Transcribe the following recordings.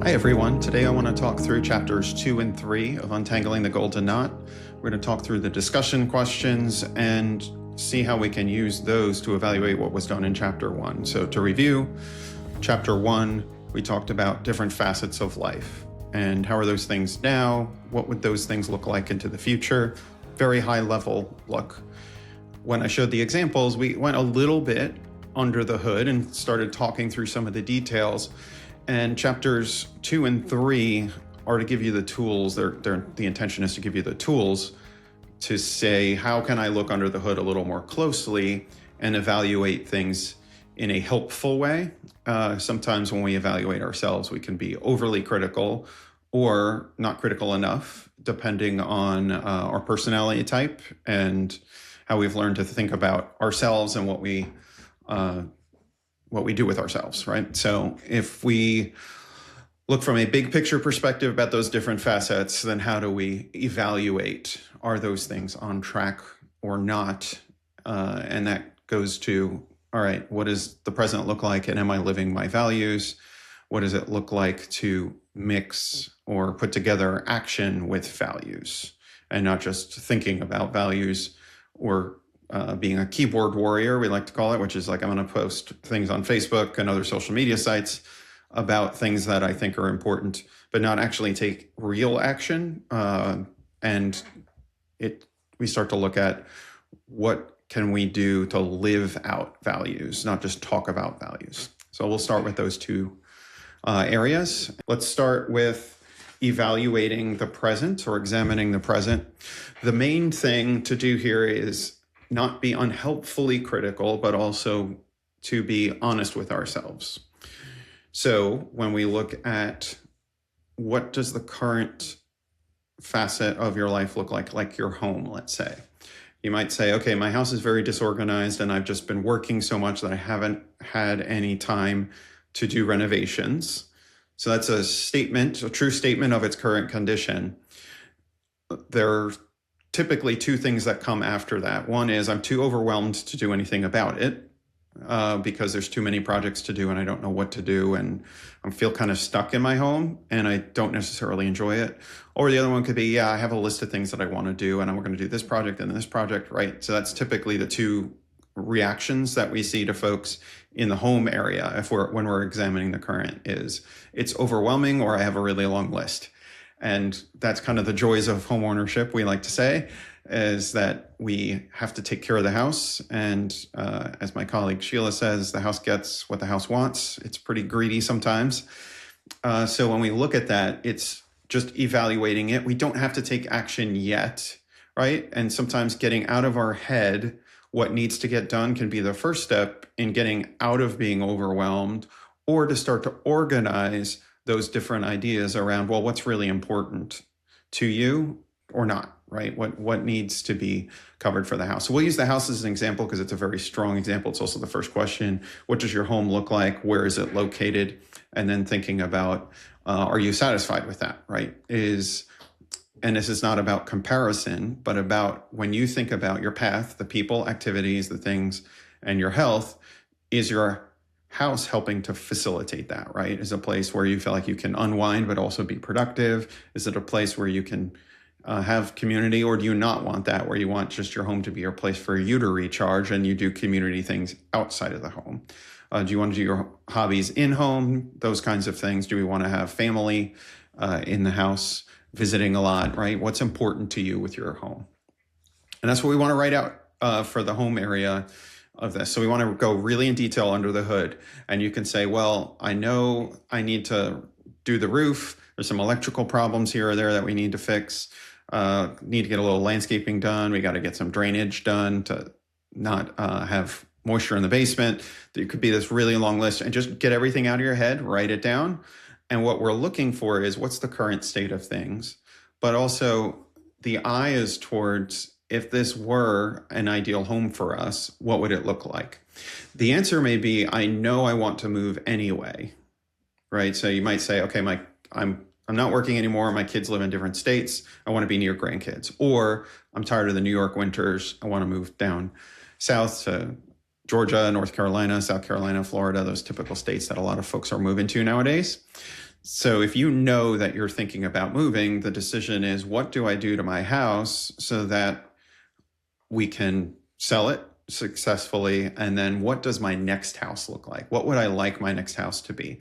Hi everyone, today I want to talk through chapters 2 and 3 of Untangling the Golden Knot. We're going to talk through the discussion questions and see how we can use those to evaluate what was done in chapter 1. So to review, chapter 1, we talked about different facets of life and how are those things now, what would those things look like into the future, very high level look. When I showed the examples, we went a little bit under the hood and started talking through some of the details. And chapters 2 and 3 are to give you the tools. The intention is to give you the tools to say, how can I look under the hood a little more closely and evaluate things in a helpful way? Sometimes when we evaluate ourselves, we can be overly critical or not critical enough, depending on our personality type and how we've learned to think about ourselves and what we do with ourselves, right? So if we look from a big picture perspective about those different facets, then how do we evaluate, are those things on track or not? And that goes to, all right, what does the present look like? And am I living my values? What does it look like to mix or put together action with values and not just thinking about values or being a keyboard warrior, we like to call it, which is like, I'm going to post things on Facebook and other social media sites about things that I think are important, but not actually take real action. We start to look at what can we do to live out values, not just talk about values. So we'll start with those two areas. Let's start with evaluating the present or examining the present. The main thing to do here is not be unhelpfully critical, but also to be honest with ourselves. So when we look at what does the current facet of your life look like your home, let's say. You might say, okay, my house is very disorganized and I've just been working so much that I haven't had any time to do renovations. So that's a statement, a true statement of its current condition. There are typically two things that come after that. One is I'm too overwhelmed to do anything about it because there's too many projects to do and I don't know what to do and I feel kind of stuck in my home and I don't necessarily enjoy it. Or the other one could be, yeah, I have a list of things that I want to do and I'm going to do this project and this project, right? So that's typically the two reactions that we see to folks in the home area when we're examining the current is it's overwhelming or I have a really long list. And that's kind of the joys of home ownership, we like to say, is that we have to take care of the house. And as my colleague Sheila says, the house gets what the house wants. It's pretty greedy sometimes. So when we look at that, it's just evaluating it. We don't have to take action yet, right? And sometimes getting out of our head what needs to get done can be the first step in getting out of being overwhelmed or to start to organize those different ideas around, well, what's really important to you or not, right? What needs to be covered for the house? So we'll use the house as an example because it's a very strong example. It's also the first question. What does your home look like? Where is it located? And then thinking about, are you satisfied with that, right? And this is not about comparison, but about when you think about your path, the people, activities, the things, and your health, is your house helping to facilitate that, right? Is a place where you feel like you can unwind, but also be productive? Is it a place where you can have community, or do you not want that, where you want just your home to be your place for you to recharge and you do community things outside of the home? Do you want to do your hobbies in home? Those kinds of things. Do we want to have family in the house, visiting a lot, right? What's important to you with your home? And that's what we want to write out for the home area of this. So we want to go really in detail under the hood. And you can say, well, I know I need to do the roof. There's some electrical problems here or there that we need to fix. Need to get a little landscaping done. We got to get some drainage done to not have moisture in the basement. There could be this really long list, and just get everything out of your head, write it down. And what we're looking for is what's the current state of things, but also the eye is towards, if this were an ideal home for us, what would it look like? The answer may be, I know I want to move anyway, right? So you might say, okay, I'm not working anymore. My kids live in different states. I want to be near grandkids. Or I'm tired of the New York winters. I want to move down south to Georgia, North Carolina, South Carolina, Florida, those typical states that a lot of folks are moving to nowadays. So if you know that you're thinking about moving, the decision is, what do I do to my house so that we can sell it successfully? And then what does my next house look like? What would I like my next house to be?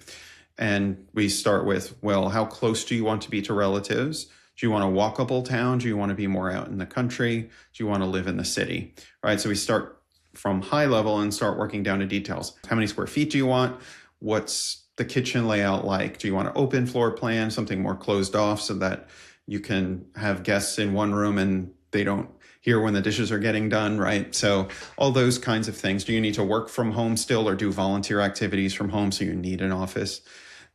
And we start with, well, how close do you want to be to relatives? Do you want a walkable town? Do you want to be more out in the country? Do you want to live in the city? Right. So we start from high level and start working down to details. How many square feet do you want? What's the kitchen layout like? Do you want an open floor plan, something more closed off so that you can have guests in one room and they don't hear when the dishes are getting done, right? So all those kinds of things. Do you need to work from home still or do volunteer activities from home so you need an office?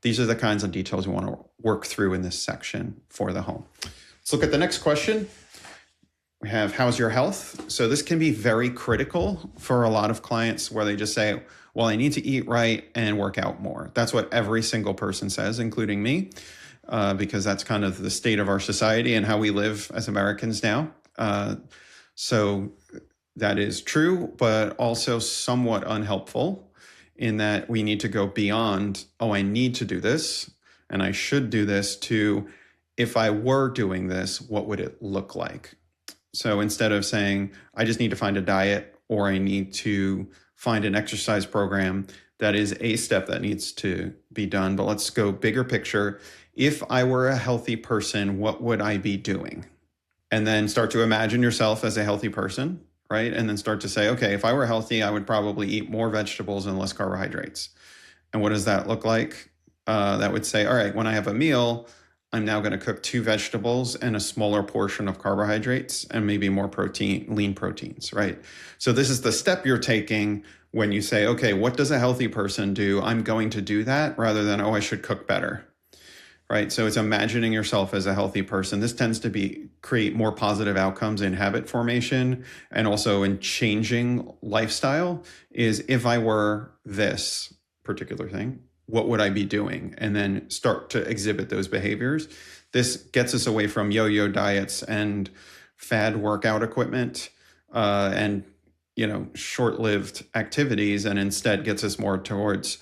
These are the kinds of details we want to work through in this section for the home. Let's look at the next question. We have, how's your health? So this can be very critical for a lot of clients where they just say, well, I need to eat right and work out more. That's what every single person says, including me, because that's kind of the state of our society and how we live as Americans now. So that is true, but also somewhat unhelpful in that we need to go beyond, oh, I need to do this and I should do this, to, if I were doing this, what would it look like? So instead of saying, I just need to find a diet or I need to find an exercise program, that is a step that needs to be done. But let's go bigger picture. If I were a healthy person, what would I be doing? And then start to imagine yourself as a healthy person, right? And then start to say, okay, if I were healthy, I would probably eat more vegetables and less carbohydrates. And what does that look like? That would say, all right, when I have a meal, I'm now going to cook 2 vegetables and a smaller portion of carbohydrates and maybe more protein, lean proteins, right? So this is the step you're taking when you say, okay, what does a healthy person do? I'm going to do that, rather than, oh, I should cook better. Right. So it's imagining yourself as a healthy person. This tends to create more positive outcomes in habit formation and also in changing lifestyle. Is, if I were this particular thing, what would I be doing? And then start to exhibit those behaviors. This gets us away from yo-yo diets and fad workout equipment and short-lived activities, and instead gets us more towards,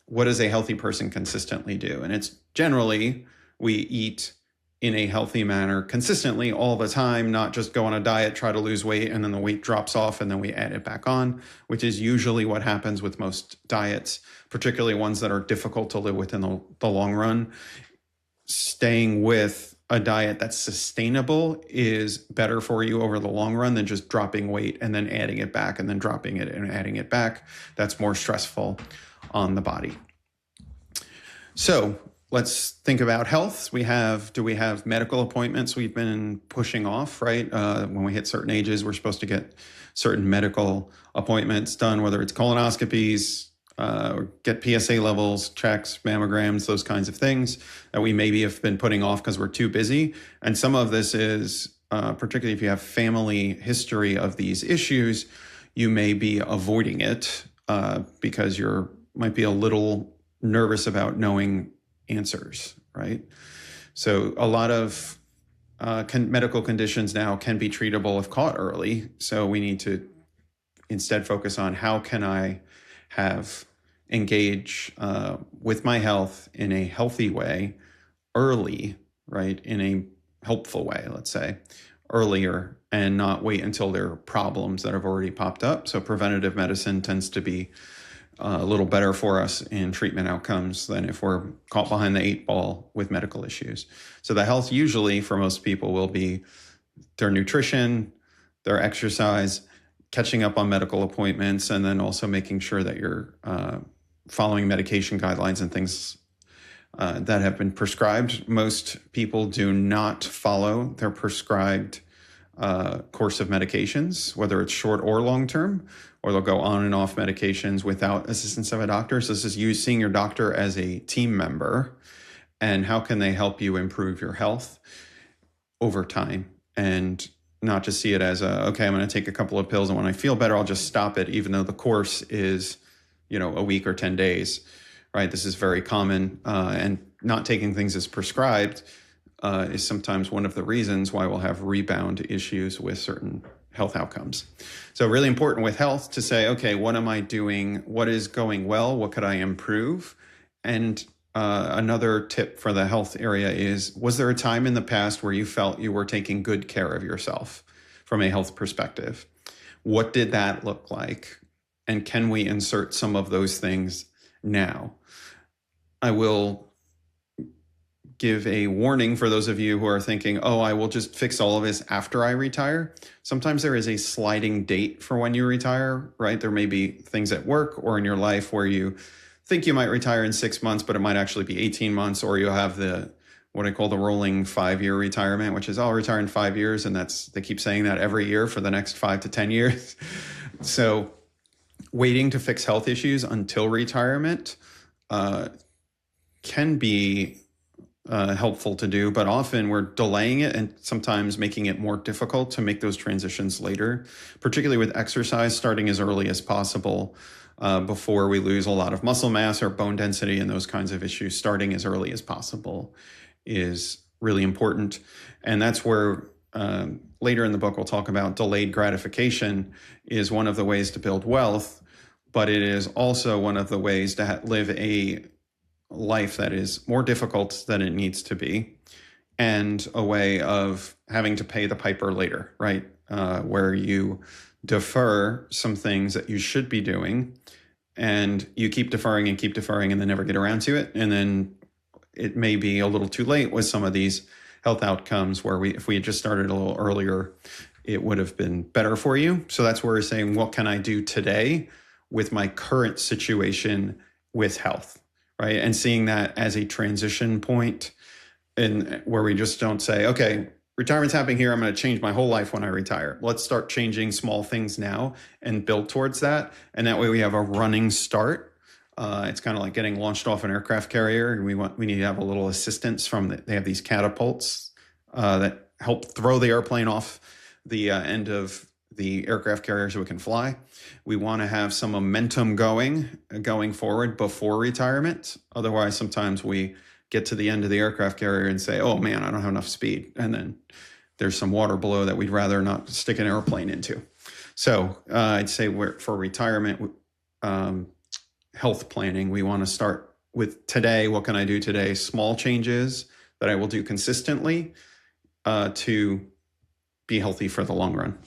what does a healthy person consistently do? And it's generally, we eat in a healthy manner consistently all the time, not just go on a diet, try to lose weight, and then the weight drops off and then we add it back on, which is usually what happens with most diets, particularly ones that are difficult to live with in the long run. Staying with a diet that's sustainable is better for you over the long run than just dropping weight and then adding it back and then dropping it and adding it back. That's more stressful on the body. So let's think about health. Do we have medical appointments we've been pushing off, right? When we hit certain ages, we're supposed to get certain medical appointments done, whether it's colonoscopies, or get PSA levels, checks, mammograms, those kinds of things that we maybe have been putting off because we're too busy. And some of this is, particularly if you have family history of these issues, you may be avoiding it because might be a little nervous about knowing answers, right? So a lot of medical conditions now can be treatable if caught early. So we need to instead focus on, how can I engage with my health in a healthy way early, right? In a helpful way, let's say, earlier, and not wait until there are problems that have already popped up. So preventative medicine tends to be a little better for us in treatment outcomes than if we're caught behind the 8 ball with medical issues. So the health usually for most people will be their nutrition, their exercise, catching up on medical appointments, and then also making sure that you're following medication guidelines and things that have been prescribed. Most people do not follow their prescribed course of medications, whether it's short or long-term, or they'll go on and off medications without assistance of a doctor. So this is you seeing your doctor as a team member, and how can they help you improve your health over time, and not just see it as okay, I'm going to take a couple of pills, and when I feel better, I'll just stop it, even though the course is, a week or 10 days, right? This is very common, and not taking things as prescribed is sometimes one of the reasons why we'll have rebound issues with certain health outcomes. So really important with health to say, okay, what am I doing? What is going well? What could I improve? And another tip for the health area is, was there a time in the past where you felt you were taking good care of yourself from a health perspective? What did that look like? And can we insert some of those things now? I will give a warning for those of you who are thinking, oh, I will just fix all of this after I retire. Sometimes there is a sliding date for when you retire, right? There may be things at work or in your life where you think you might retire in 6 months, but it might actually be 18 months, or you'll have what I call the rolling 5-year retirement, which is I'll retire in 5 years. And they keep saying that every year for the next 5 to 10 years. So waiting to fix health issues until retirement can be helpful to do, but often we're delaying it and sometimes making it more difficult to make those transitions later, particularly with exercise, starting as early as possible before we lose a lot of muscle mass or bone density and those kinds of issues. Starting as early as possible is really important. And that's where later in the book we'll talk about delayed gratification is one of the ways to build wealth, but it is also one of the ways to live a life that is more difficult than it needs to be, and a way of having to pay the piper later, right? Where you defer some things that you should be doing, and you keep deferring and then never get around to it. And then it may be a little too late with some of these health outcomes where if we had just started a little earlier, it would have been better for you. So that's where we're saying, what can I do today with my current situation with health? Right. And seeing that as a transition point, and where we just don't say, okay, retirement's happening here, I'm going to change my whole life when I retire. Let's start changing small things now and build towards that. And that way we have a running start. It's kind of like getting launched off an aircraft carrier. We need to have a little assistance they have these catapults that help throw the airplane off the end of the aircraft carrier so it can fly. We want to have some momentum going forward before retirement. Otherwise, sometimes we get to the end of the aircraft carrier and say, oh man, I don't have enough speed. And then there's some water below that we'd rather not stick an airplane into. So I'd say for retirement health planning, we want to start with today. What can I do today? Small changes that I will do consistently to be healthy for the long run.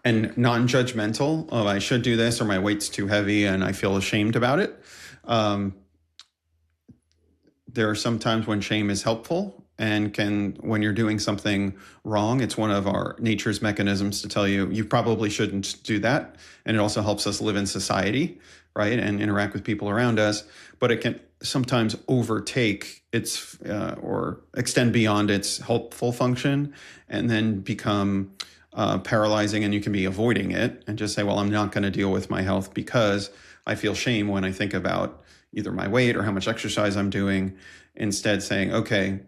And non-judgmental, oh, I should do this, or my weight's too heavy and I feel ashamed about it. There are some times when shame is helpful, and when you're doing something wrong, it's one of our nature's mechanisms to tell you, you probably shouldn't do that. And it also helps us live in society, right, and interact with people around us. But it can sometimes overtake its or extend beyond its helpful function and then become paralyzing, and you can be avoiding it and just say, well, I'm not going to deal with my health because I feel shame when I think about either my weight or how much exercise I'm doing. Instead saying, okay,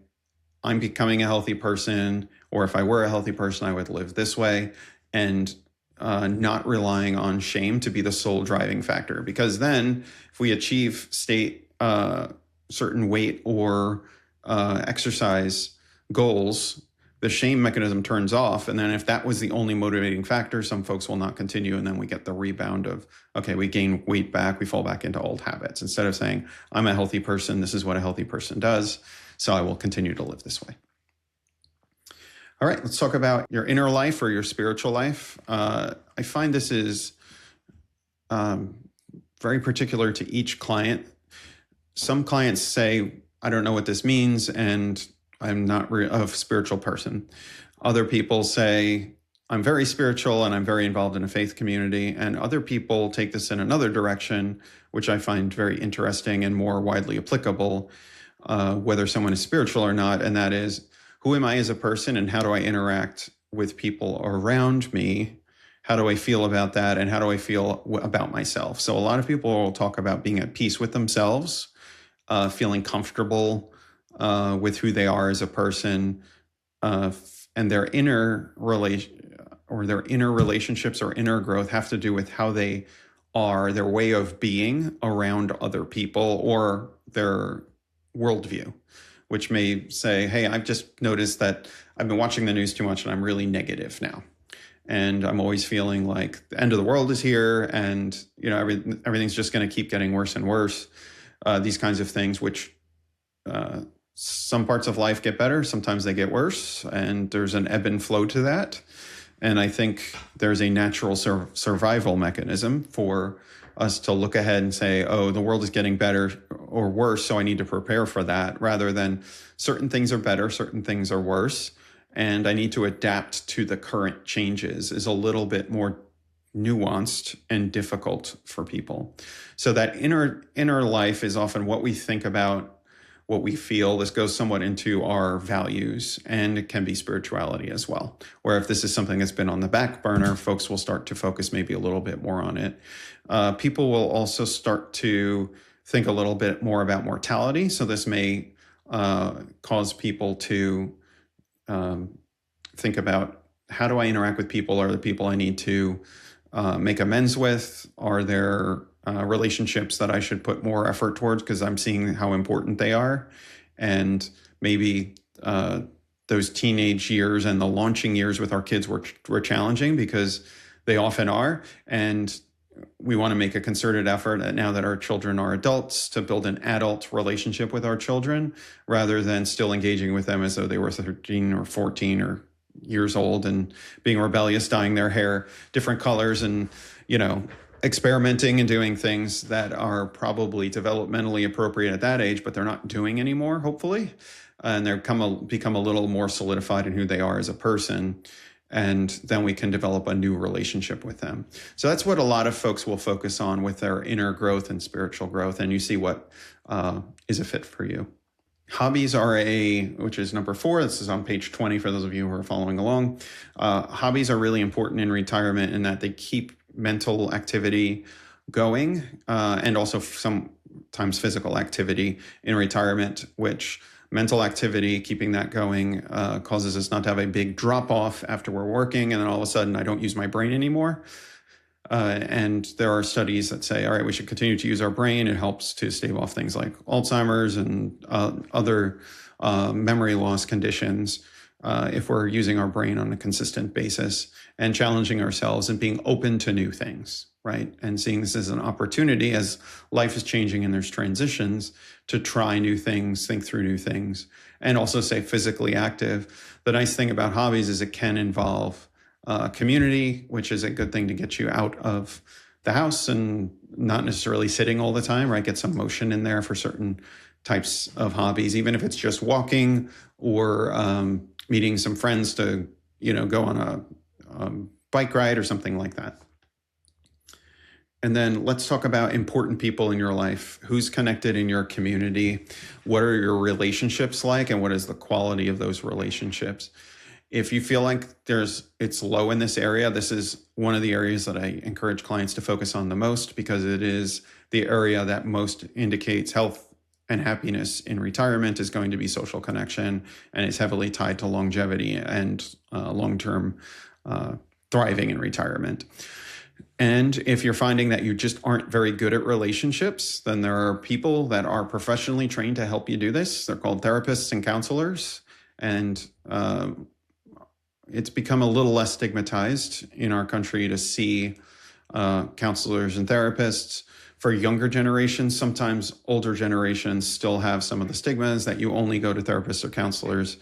I'm becoming a healthy person, or if I were a healthy person, I would live this way, and not relying on shame to be the sole driving factor. Because then if we achieve certain weight or exercise goals, the shame mechanism turns off. And then if that was the only motivating factor, some folks will not continue. And then we get the rebound of, okay, we gain weight back, we fall back into old habits. Instead of saying, I'm a healthy person, this is what a healthy person does, so I will continue to live this way. All right, let's talk about your inner life or your spiritual life. I find this is very particular to each client. Some clients say, I don't know what this means, and I'm not a spiritual person. Other people say, I'm very spiritual and I'm very involved in a faith community. And other people take this in another direction, which I find very interesting and more widely applicable, whether someone is spiritual or not. And that is, who am I as a person and how do I interact with people around me? How do I feel about that? And how do I feel about myself? So a lot of people will talk about being at peace with themselves, feeling comfortable with who they are as a person, and their inner relationships or inner growth have to do with how they are, their way of being around other people, or their worldview, which may say, hey, I've just noticed that I've been watching the news too much and I'm really negative now. And I'm always feeling like the end of the world is here, and everything's just going to keep getting worse and worse. these kinds of things, which some parts of life get better, sometimes they get worse, and there's an ebb and flow to that. And I think there's a natural survival mechanism for us to look ahead and say, oh, the world is getting better or worse, so I need to prepare for that, rather than certain things are better, certain things are worse, and I need to adapt to the current changes, is a little bit more nuanced and difficult for people. So that inner life is often what we think about, what we feel. This goes somewhat into our values, and it can be spirituality as well, where if this is something that's been on the back burner, folks will start to focus maybe a little bit more on it. People will also start to think a little bit more about mortality. So this may cause people to think about, how do I interact with people? Are there people I need to make amends with? Are there relationships that I should put more effort towards because I'm seeing how important they are? And maybe those teenage years and the launching years with our kids were challenging, because they often are. And we want to make a concerted effort now that our children are adults to build an adult relationship with our children, rather than still engaging with them as though they were 13 or 14 or years old and being rebellious, dyeing their hair different colors, and, experimenting and doing things that are probably developmentally appropriate at that age, but they're not doing anymore, hopefully. And they're become a little more solidified in who they are as a person. And then we can develop a new relationship with them. So that's what a lot of folks will focus on with their inner growth and spiritual growth. And you see what is a fit for you. Hobbies are which is number 4. This is on page 20 for those of you who are following along. Hobbies are really important in retirement in that they keep mental activity going, and also sometimes physical activity in retirement, which mental activity, keeping that going, causes us not to have a big drop off after we're working, and then all of a sudden I don't use my brain anymore. And there are studies that say, all right, we should continue to use our brain. It helps to stave off things like Alzheimer's and other memory loss conditions if we're using our brain on a consistent basis and challenging ourselves and being open to new things, right? And seeing this as an opportunity as life is changing and there's transitions to try new things, think through new things, and also stay physically active. The nice thing about hobbies is it can involve community, which is a good thing to get you out of the house and not necessarily sitting all the time, right? Get some motion in there for certain types of hobbies, even if it's just walking or meeting some friends to, go on a bike ride or something like that. And then let's talk about important people in your life. Who's connected in your community? What are your relationships like? And what is the quality of those relationships? If you feel like it's low in this area, this is one of the areas that I encourage clients to focus on the most, because it is the area that most indicates health and happiness in retirement is going to be social connection, and it's heavily tied to longevity and long-term thriving in retirement. And if you're finding that you just aren't very good at relationships, then there are people that are professionally trained to help you do this. They're called therapists and counselors. And it's become a little less stigmatized in our country to see counselors and therapists. For younger generations, sometimes older generations still have some of the stigmas that you only go to therapists or counselors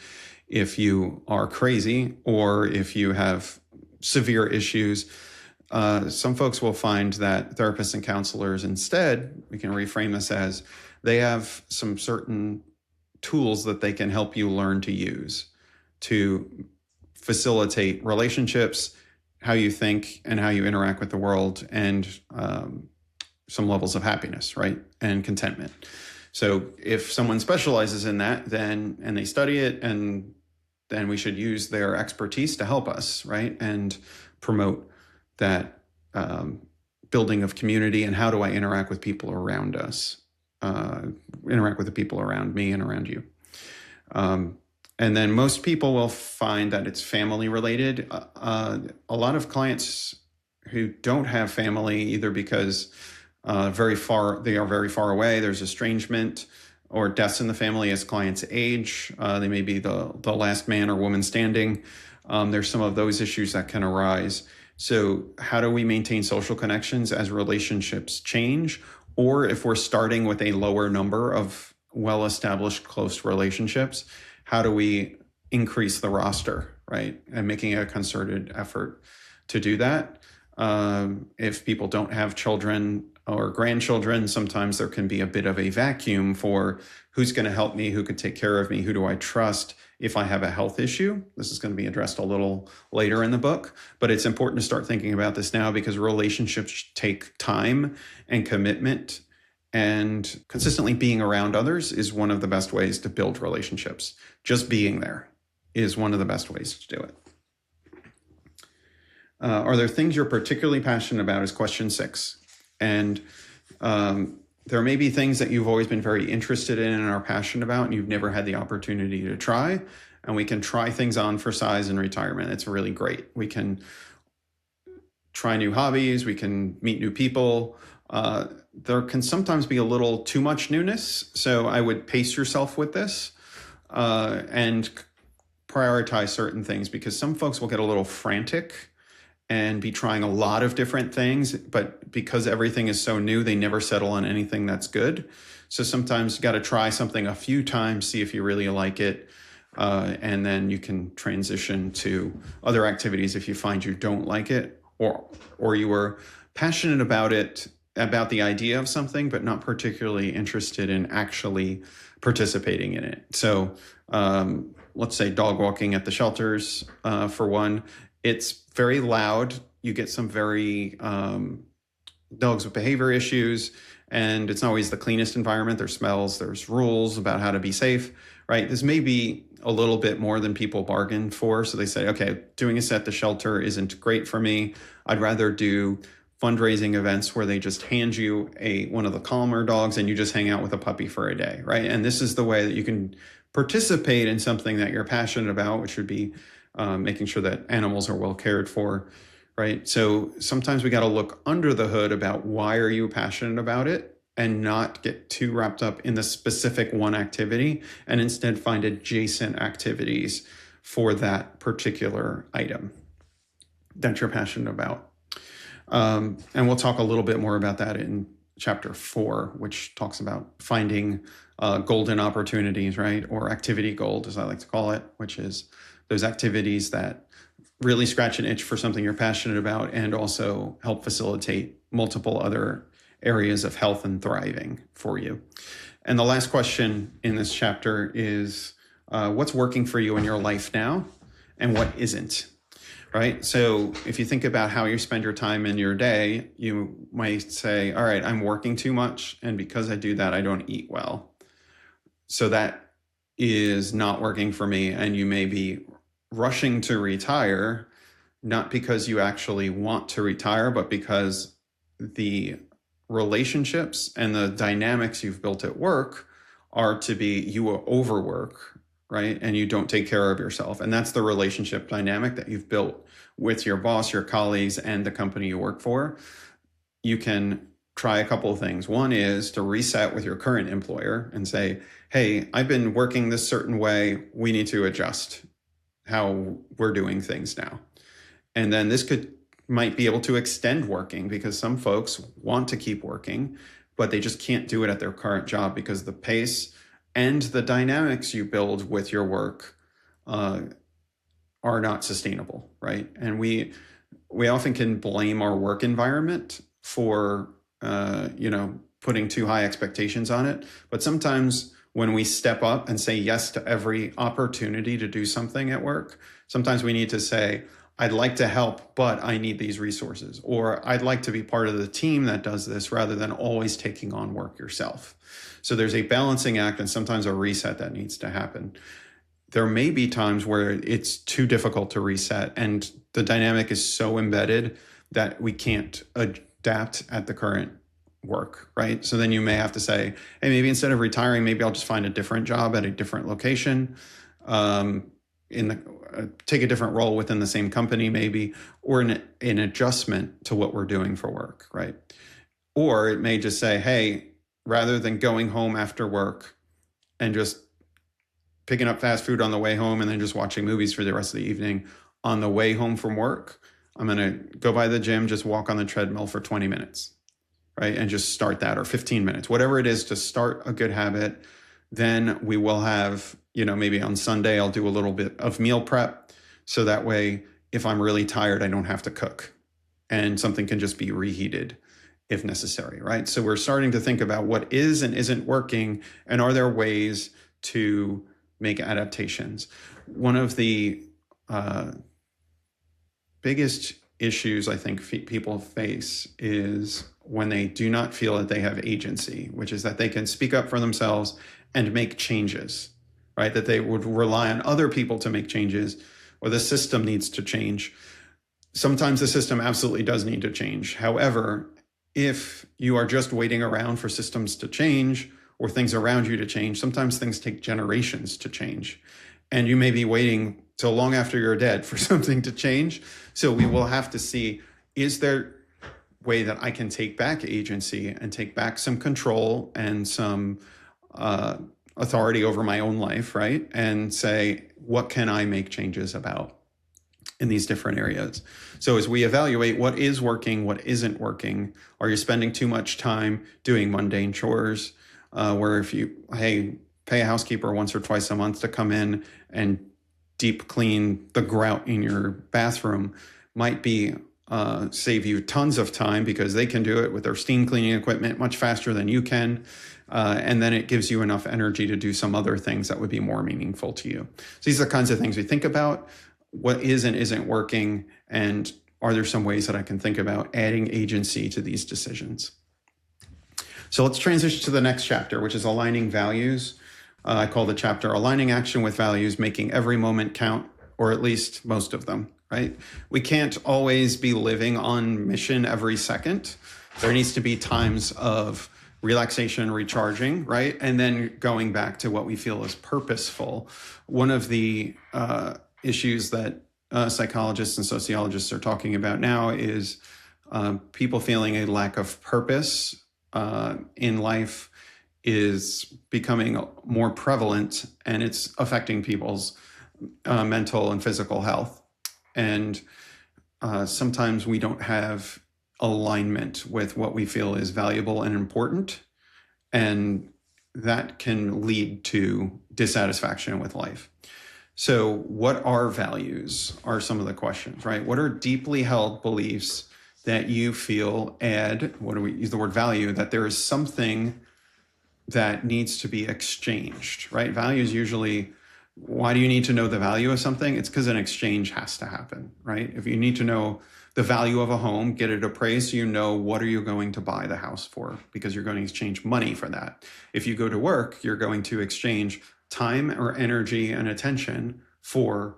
if you are crazy or if you have severe issues. Some folks will find that therapists and counselors instead, we can reframe this as, they have some certain tools that they can help you learn to use to facilitate relationships, how you think and how you interact with the world, and some levels of happiness, right? And contentment. So if someone specializes in that, and they study it, and then we should use their expertise to help us, right? And promote that building of community, and how do I interact with people around us, interact with the people around me and around you. And then most people will find that it's family related. A lot of clients who don't have family, either because they are very far away, there's estrangement or deaths in the family as clients age, they may be the last man or woman standing. There's some of those issues that can arise. So how do we maintain social connections as relationships change, Or if we're starting with a lower number of well-established close relationships, how do we increase the roster, right? And making a concerted effort to do that. If people don't have children or grandchildren, sometimes there can be a bit of a vacuum for who's going to help me, who could take care of me, who do I trust if I have a health issue. This is going to be addressed a little later in the book, but it's important to start thinking about this now because relationships take time and commitment, and consistently being around others is one of the best ways to build relationships. Just being there is one of the best ways to do it. Are there things you're particularly passionate about is question 6. And there may be things that you've always been very interested in and are passionate about, and you've never had the opportunity to try. And we can try things on for size in retirement. It's really great. We can try new hobbies. We can meet new people. There can sometimes be a little too much newness. So I would pace yourself with this and prioritize certain things, because some folks will get a little frantic and be trying a lot of different things, but because everything is so new, they never settle on anything that's good. So sometimes you got to try something a few times, see if you really like it, and then you can transition to other activities if you find you don't like it, or you were passionate about it, about the idea of something, but not particularly interested in actually participating in it. So let's say dog walking at the shelters, for one. It's very loud. You get some very dogs with behavior issues, and it's not always the cleanest environment. There's smells, there's rules about how to be safe, right? This may be a little bit more than people bargained for. So they say, okay, doing this at the shelter isn't great for me. I'd rather do fundraising events where they just hand you one of the calmer dogs and you just hang out with a puppy for a day, right? And this is the way that you can participate in something that you're passionate about, which would be making sure that animals are well cared for, right? So sometimes we got to look under the hood about why are you passionate about it, and not get too wrapped up in the specific one activity, and instead find adjacent activities for that particular item that you're passionate about. And we'll talk a little bit more about that in chapter 4, which talks about finding golden opportunities, right? Or activity gold, as I like to call it, which is those activities that really scratch an itch for something you're passionate about and also help facilitate multiple other areas of health and thriving for you. And the last question in this chapter is, what's working for you in your life now and what isn't, right? So if you think about how you spend your time in your day, you might say, all right, I'm working too much, and because I do that, I don't eat well. So that is not working for me, and you may be rushing to retire, not because you actually want to retire, but because the relationships and the dynamics you've built at work are to be, you overwork, right? And you don't take care of yourself. And that's the relationship dynamic that you've built with your boss, your colleagues, and the company you work for. You can try a couple of things. One is to reset with your current employer and say, hey, I've been working this certain way. We need to adjust how we're doing things now. And then this might be able to extend working, because some folks want to keep working, but they just can't do it at their current job because the pace and the dynamics you build with your work are not sustainable, right? And we often can blame our work environment for putting too high expectations on it. But sometimes when we step up and say yes to every opportunity to do something at work, sometimes we need to say, I'd like to help, but I need these resources, or I'd like to be part of the team that does this, rather than always taking on work yourself. So there's a balancing act and sometimes a reset that needs to happen. There may be times where it's too difficult to reset and the dynamic is so embedded that we can't adapt at the current work, right? So then you may have to say, hey, maybe instead of retiring, maybe I'll just find a different job at a different location, take a different role within the same company maybe, or an adjustment to what we're doing for work, right? Or it may just say, hey, rather than going home after work and just picking up fast food on the way home and then just watching movies for the rest of the evening, on the way home from work, I'm going to go by the gym, just walk on the treadmill for 20 minutes. right? And just start that, or 15 minutes, whatever it is to start a good habit. Then we will have, maybe on Sunday, I'll do a little bit of meal prep. So that way, if I'm really tired, I don't have to cook and something can just be reheated if necessary, right? So we're starting to think about what is and isn't working, and are there ways to make adaptations. One of the biggest issues I think people face is when they do not feel that they have agency, which is that they can speak up for themselves and make changes, right? That they would rely on other people to make changes, or the system needs to change. Sometimes the system absolutely does need to change. However, if you are just waiting around for systems to change or things around you to change, sometimes things take generations to change. And you may be waiting till long after you're dead for something to change. So we will have to see, is there a way that I can take back agency and take back some control and some authority over my own life, right? And say, what can I make changes about in these different areas? So as we evaluate what is working, what isn't working, are you spending too much time doing mundane chores? Where if you, pay a housekeeper once or twice a month to come in and deep clean the grout in your bathroom might be save you tons of time, because they can do it with their steam cleaning equipment much faster than you can. And then it gives you enough energy to do some other things that would be more meaningful to you. So these are the kinds of things we think about. What is and isn't working, and are there some ways that I can think about adding agency to these decisions? So let's transition to the next chapter, which is aligning values. I call the chapter Aligning Action with Values, Making Every Moment Count, or at least most of them, right? We can't always be living on mission every second. There needs to be times of relaxation, recharging, right? And then going back to what we feel is purposeful. One of the issues that psychologists and sociologists are talking about now is people feeling a lack of purpose in life is becoming more prevalent, and it's affecting people's mental and physical health. And sometimes we don't have alignment with what we feel is valuable and important, and that can lead to dissatisfaction with life. So what are values are some of the questions, right? What are deeply held beliefs that you feel what do we use the word value, that there is something that needs to be exchanged, right? Values usually, why do you need to know the value of something? It's because an exchange has to happen, right? If you need to know the value of a home, get it appraised so you know what are you going to buy the house for, because you're going to exchange money for that. If you go to work, you're going to exchange time or energy and attention for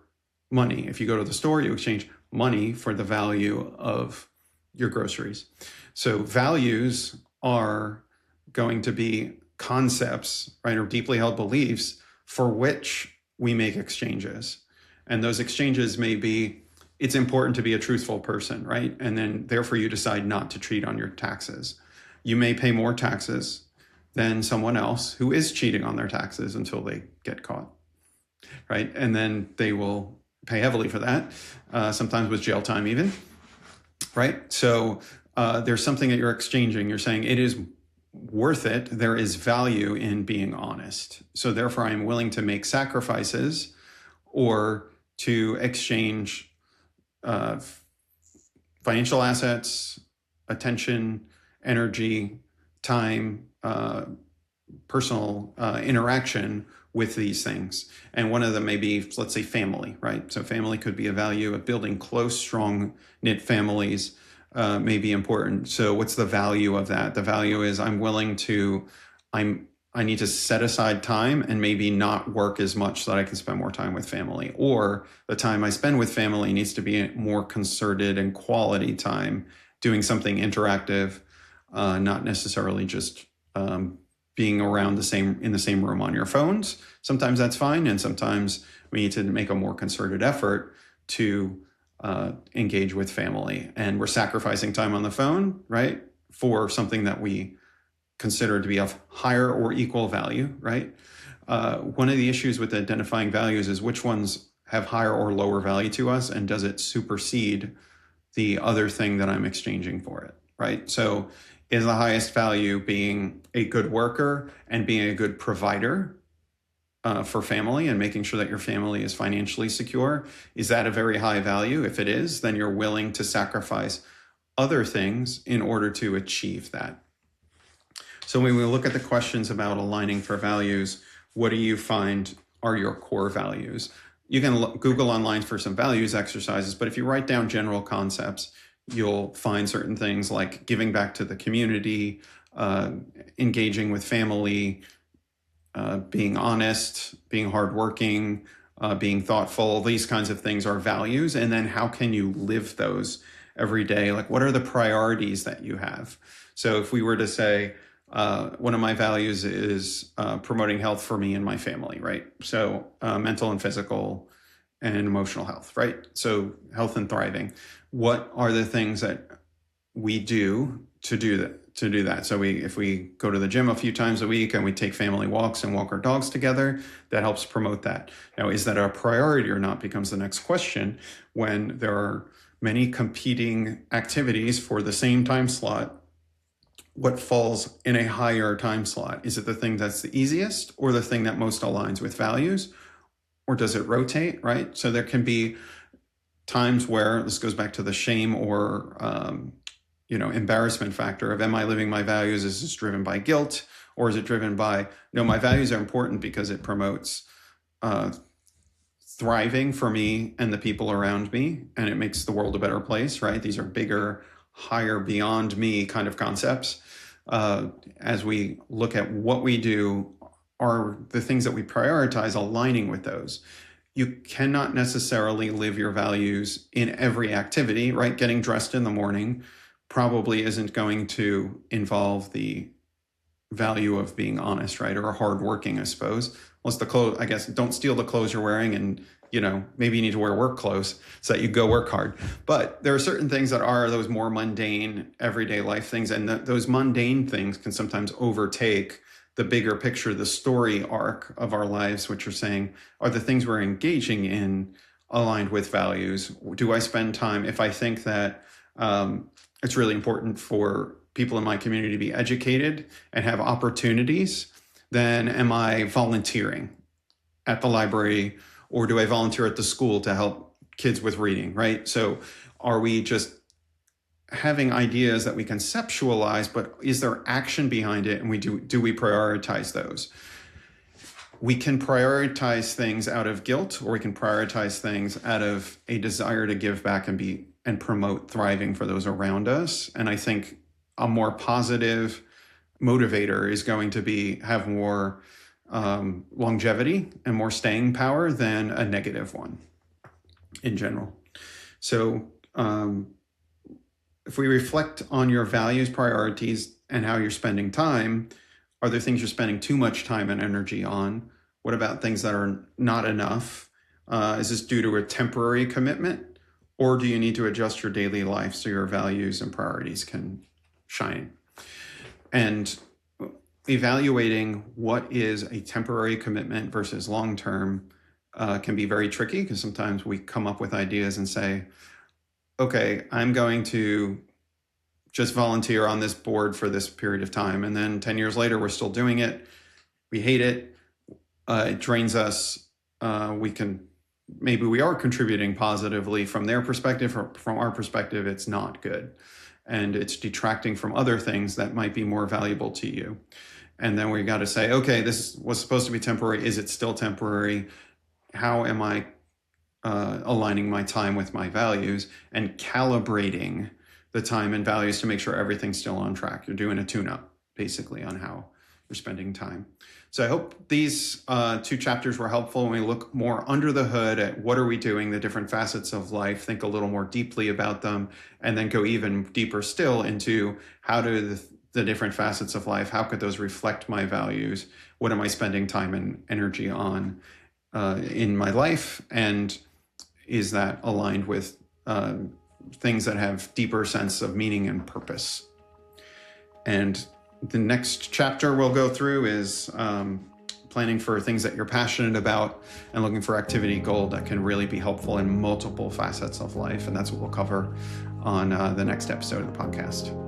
money. If you go to the store, you exchange money for the value of your groceries. So values are going to be concepts, right, or deeply held beliefs for which we make exchanges. And those exchanges may be, it's important to be a truthful person, right? And then therefore you decide not to cheat on your taxes. You may pay more taxes than someone else who is cheating on their taxes until they get caught, right? And then they will pay heavily for that, sometimes with jail time even, right? So there's something that you're exchanging. You're saying it is worth it. There is value in being honest. So therefore I'm willing to make sacrifices or to exchange financial assets, attention, energy, time, personal interaction with these things. And one of them may be, let's say, family, right? So family could be a value of building close, strong knit families may be important. So what's the value of that? The value is I need to set aside time and maybe not work as much so that I can spend more time with family. Or the time I spend with family needs to be more concerted and quality time, doing something interactive, not necessarily just being around in the same room on your phones. Sometimes that's fine. And sometimes we need to make a more concerted effort to engage with family. And we're sacrificing time on the phone, right, for something that we consider to be of higher or equal value, right? One of the issues with identifying values is which ones have higher or lower value to us, and does it supersede the other thing that I'm exchanging for it, right? So Is the highest value being a good worker and being a good provider for family and making sure that your family is financially secure? Is that a very high value? If it is, then you're willing to sacrifice other things in order to achieve that. So when we look at the questions about aligning for values, what do you find are your core values? You can Google online for some values exercises, but if you write down general concepts, you'll find certain things like giving back to the community, engaging with family, being honest, being hardworking, being thoughtful. These kinds of things are values. And then how can you live those every day? Like, what are the priorities that you have? So if we were to say, one of my values is promoting health for me and my family, right? So mental and physical and emotional health, right? So health and thriving. What are the things that we do to do that? So if we go to the gym a few times a week and we take family walks and walk our dogs together, that helps promote that. Now, is that a priority or not becomes the next question when there are many competing activities for the same time slot. What falls in a higher time slot? Is it the thing that's the easiest or the thing that most aligns with values? Or does it rotate, right? So there can be times where this goes back to the shame or embarrassment factor of, am I living my values? Is this driven by guilt? Or is it driven by, no, my values are important because it promotes thriving for me and the people around me, and it makes the world a better place, right? These are bigger, higher, beyond me kind of concepts. As we look at what we do, are the things that we prioritize aligning with those? You cannot necessarily live your values in every activity, right? Getting dressed in the morning probably isn't going to involve the value of being honest, right? Or hardworking, I suppose. Unless the clothes, I guess, don't steal the clothes you're wearing, and maybe you need to wear work clothes so that you go work hard. But there are certain things that are those more mundane, everyday life things, and those mundane things can sometimes overtake the bigger picture, the story arc of our lives, which are saying, are the things we're engaging in aligned with values? Do I spend time, if I think that it's really important for people in my community to be educated and have opportunities, then am I volunteering at the library, or do I volunteer at the school to help kids with reading, right? So are we just having ideas that we conceptualize, but is there action behind it? And do we prioritize those? We can prioritize things out of guilt, or we can prioritize things out of a desire to give back and promote thriving for those around us. And I think a more positive motivator is going to have more longevity and more staying power than a negative one in general. So if we reflect on your values, priorities, and how you're spending time, are there things you're spending too much time and energy on? What about things that are not enough? Is this due to a temporary commitment, or do you need to adjust your daily life so your values and priorities can shine? And evaluating what is a temporary commitment versus long-term can be very tricky, because sometimes we come up with ideas and say, okay, I'm going to just volunteer on this board for this period of time. And then 10 years later, we're still doing it. We hate it. It drains us. Maybe we are contributing positively from their perspective, or from our perspective, it's not good. And it's detracting from other things that might be more valuable to you. And then we got to say, okay, this was supposed to be temporary. Is it still temporary? How am I aligning my time with my values and calibrating the time and values to make sure everything's still on track? You're doing a tune-up, basically, on how you're spending time. So I hope these 2 chapters were helpful when we look more under the hood at what are we doing, the different facets of life, think a little more deeply about them, and then go even deeper still into how do the different facets of life, how could those reflect my values? What am I spending time and energy on in my life? And is that aligned with things that have deeper sense of meaning and purpose? And the next chapter we'll go through is planning for things that you're passionate about and looking for activity gold that can really be helpful in multiple facets of life. And that's what we'll cover on the next episode of the podcast.